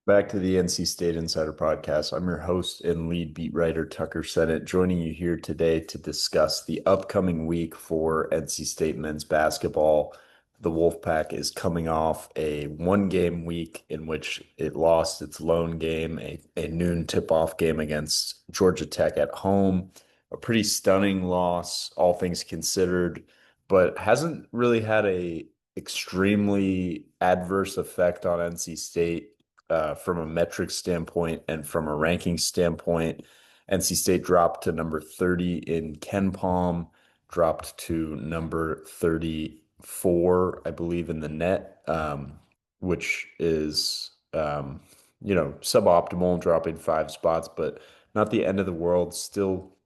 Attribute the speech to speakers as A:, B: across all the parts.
A: Back to the NC State Insider Podcast. I'm your host and lead beat writer, Tucker Sennett, joining you here today to discuss the upcoming week for NC State men's basketball. The Wolfpack is coming off a one-game week in which it lost its lone game, a noon tip-off game against Georgia Tech at home. A pretty stunning loss, all things considered, but hasn't really had a extremely adverse effect on NC State from a metric standpoint and from a ranking standpoint. NC State dropped to number 30 in Ken Palm, dropped to number 34, I believe, in the net, which is, suboptimal, dropping 5 spots, but not the end of the world. Still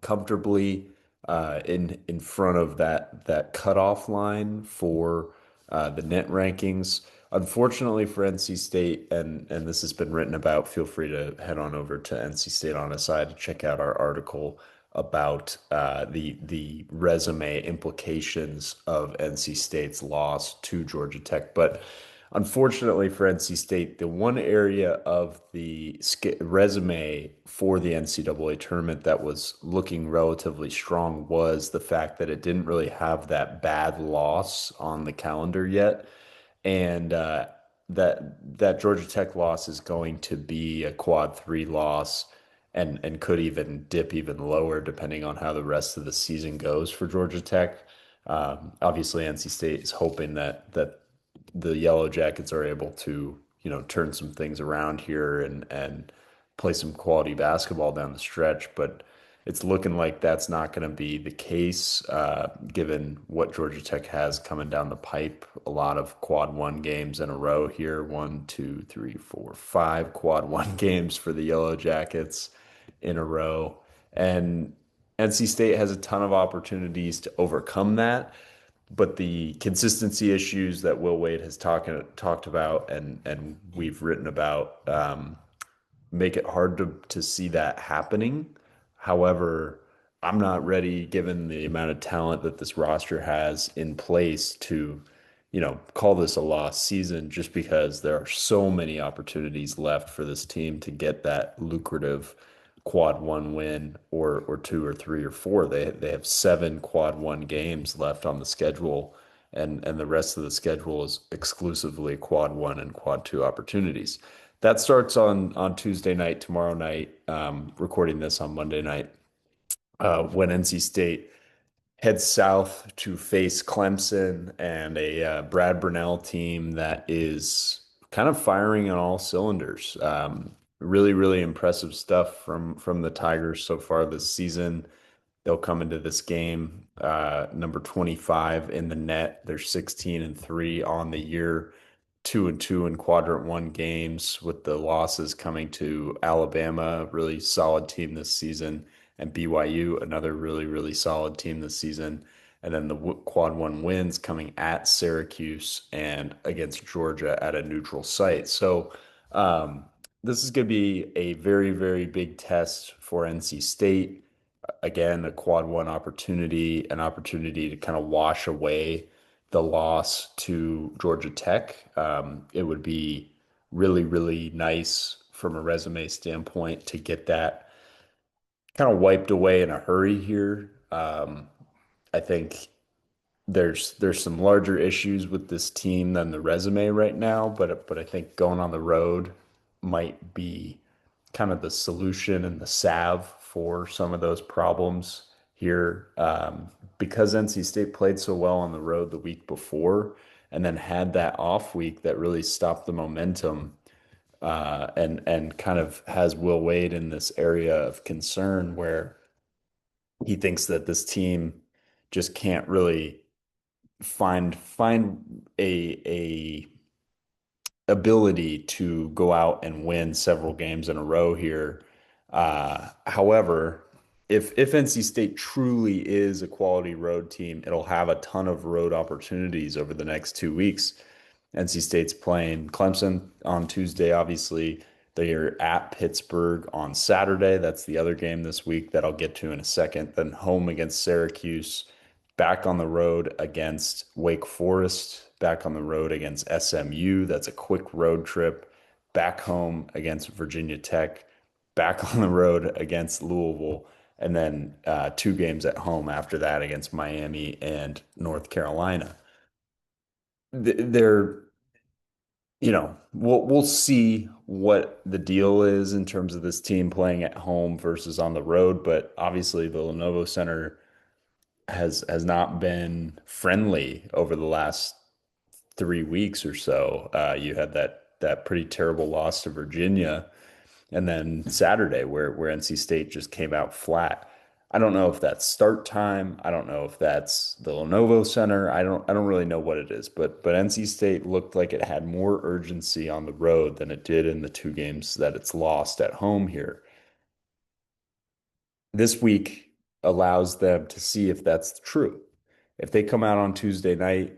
A: comfortably in front of that cutoff line for the net rankings. Unfortunately for NC State, and this has been written about, feel free to head on over to NC State on a side to check out our article about the resume implications of NC State's loss to Georgia Tech. But unfortunately for NC State, the one area of the resume for the NCAA tournament that was looking relatively strong was the fact that it didn't really have that bad loss on the calendar yet. And that Georgia Tech loss is going to be a quad three loss and could even dip even lower depending on how the rest of the season goes for Georgia Tech. Obviously, NC State is hoping that the Yellow Jackets are able to, turn some things around here and play some quality basketball down the stretch. But it's looking like that's not going to be the case, given what Georgia Tech has coming down the pipe. A lot of quad one games in a row here. One, two, three, four, five quad one games for the Yellow Jackets in a row. And NC State has a ton of opportunities to overcome that. But the consistency issues that Will Wade has talked about and we've written about make it hard to see that happening. However, I'm not ready, given the amount of talent that this roster has in place, to, call this a lost season just because there are so many opportunities left for this team to get that lucrative quad one win or two or three or four. They have 7 quad one games left on the schedule, and the rest of the schedule is exclusively quad one and quad two opportunities. That starts on Tuesday night, tomorrow night, recording this on Monday night, when NC State heads south to face Clemson and a Brad Brunell team that is kind of firing on all cylinders. Really, really impressive stuff from the Tigers so far this season. They'll come into this game number 25 in the net. They're 16-3 on the year, 2-2 in quadrant one games, with the losses coming to Alabama, really solid team this season, and BYU, another really, really solid team this season. And then the quad one wins coming at Syracuse and against Georgia at a neutral site. So this is going to be a very, very big test for NC State. Again, a quad one opportunity, an opportunity to kind of wash away the loss to Georgia Tech. It would be really, really nice from a resume standpoint to get that kind of wiped away in a hurry here. I think there's some larger issues with this team than the resume right now, but I think going on the road might be kind of the solution and the salve for some of those problems here. Because NC State played so well on the road the week before and then had that off week that really stopped the momentum, and kind of has Will Wade in this area of concern where he thinks that this team just can't really find a ability to go out and win several games in a row here. However, if NC State truly is a quality road team, it'll have a ton of road opportunities over the next 2 weeks. NC State's playing Clemson on Tuesday, obviously. They are at Pittsburgh on Saturday. That's the other game this week that I'll get to in a second. Then home against Syracuse, back on the road against Wake Forest, back on the road against SMU. That's a quick road trip. back home against Virginia Tech, back on the road against Louisville, and then 2 games at home after that against Miami and North Carolina. They're, we'll see what the deal is in terms of this team playing at home versus on the road, but obviously the Lenovo Center has not been friendly over the last 3 weeks or so. You had that pretty terrible loss to Virginia, and then Saturday where NC State just came out flat. I don't know if that's start time. I don't know if that's the Lenovo Center. I don't really know what it is, but NC State looked like it had more urgency on the road than it did in the 2 games that it's lost at home here. This week allows them to see if that's true. If they come out on Tuesday night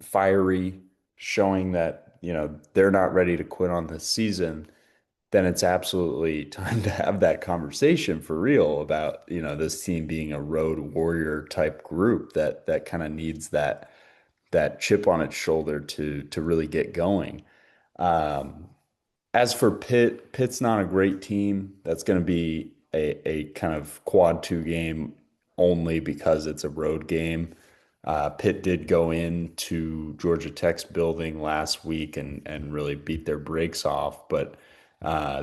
A: fiery, showing that, they're not ready to quit on this season, then it's absolutely time to have that conversation for real about, this team being a road warrior type group that kind of needs that chip on its shoulder to really get going. Um, as for Pitt, Pitt's not a great team. That's going to be a kind of quad 2 game only because it's a road game. Pitt did go into Georgia Tech's building last week and really beat their brakes off, but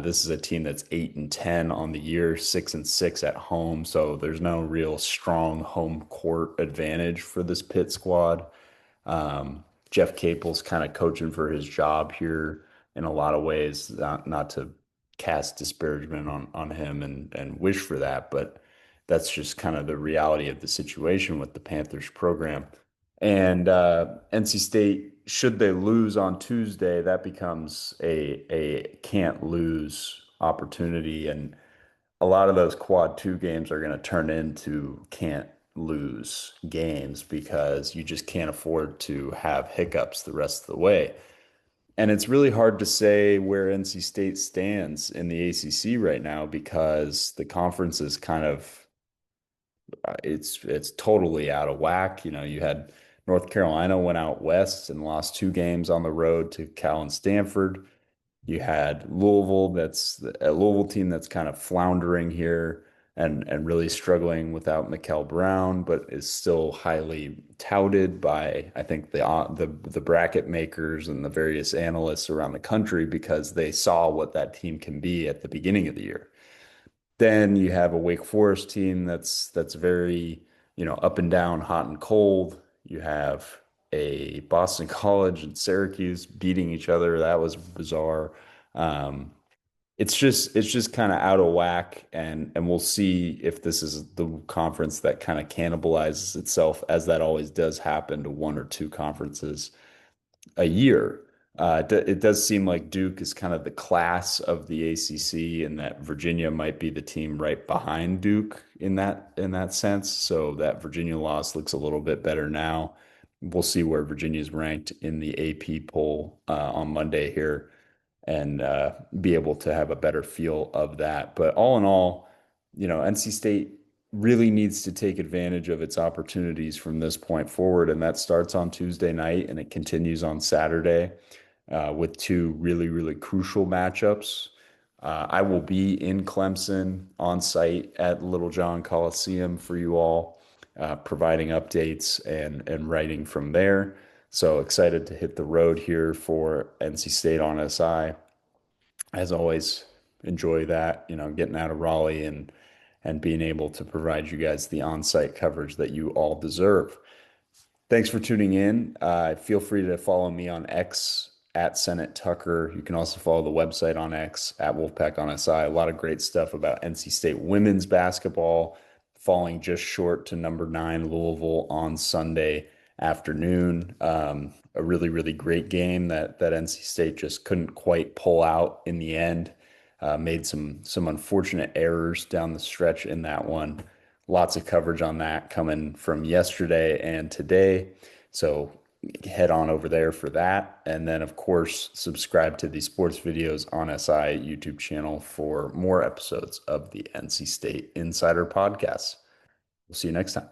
A: this is a team that's 8-10 on the year, 6-6 at home, so there's no real strong home court advantage for this Pitt squad. Jeff Capel's kind of coaching for his job here in a lot of ways, not to cast disparagement on him and wish for that, but that's just kind of the reality of the situation with the Panthers program. And NC State, should they lose on Tuesday, that becomes a can't lose opportunity. And a lot of those quad 2 games are going to turn into can't lose games because you just can't afford to have hiccups the rest of the way. And it's really hard to say where NC State stands in the ACC right now because the conference is kind of it's totally out of whack. You had North Carolina went out west and lost 2 games on the road to Cal and Stanford. You had Louisville, that's a Louisville team that's kind of floundering here and really struggling without Mikal Brown, but is still highly touted by, I think, the bracket makers and the various analysts around the country because they saw what that team can be at the beginning of the year. Then you have a Wake Forest team that's very, up and down, hot and cold. You have a Boston College and Syracuse beating each other. That was bizarre. Um, it's just kind of out of whack, and we'll see if this is the conference that kind of cannibalizes itself, as that always does happen to 1 or 2 conferences a year. It does seem like Duke is kind of the class of the ACC, and that Virginia might be the team right behind Duke in that sense. So that Virginia loss looks a little bit better now. We'll see where Virginia is ranked in the AP poll on Monday here, and be able to have a better feel of that. But all in all, NC State really needs to take advantage of its opportunities from this point forward, and that starts on Tuesday night and it continues on Saturday with 2 really, really crucial matchups. I will be in Clemson on site at Little John Coliseum for you all, providing updates and writing from there. So excited to hit the road here for NC State on SI. As always, enjoy that, getting out of Raleigh and being able to provide you guys the on-site coverage that you all deserve. Thanks for tuning in. Feel free to follow me on X at Senate Tucker. You can also follow the website on X at Wolfpack on SI. A lot of great stuff about NC State women's basketball falling just short to number 9 Louisville on Sunday afternoon. A really, really great game that NC State just couldn't quite pull out in the end. Made some unfortunate errors down the stretch in that one. Lots of coverage on that coming from yesterday and today. So head on over there for that. And then, of course, subscribe to the Sports Videos on SI YouTube channel for more episodes of the NC State Insider Podcast. We'll see you next time.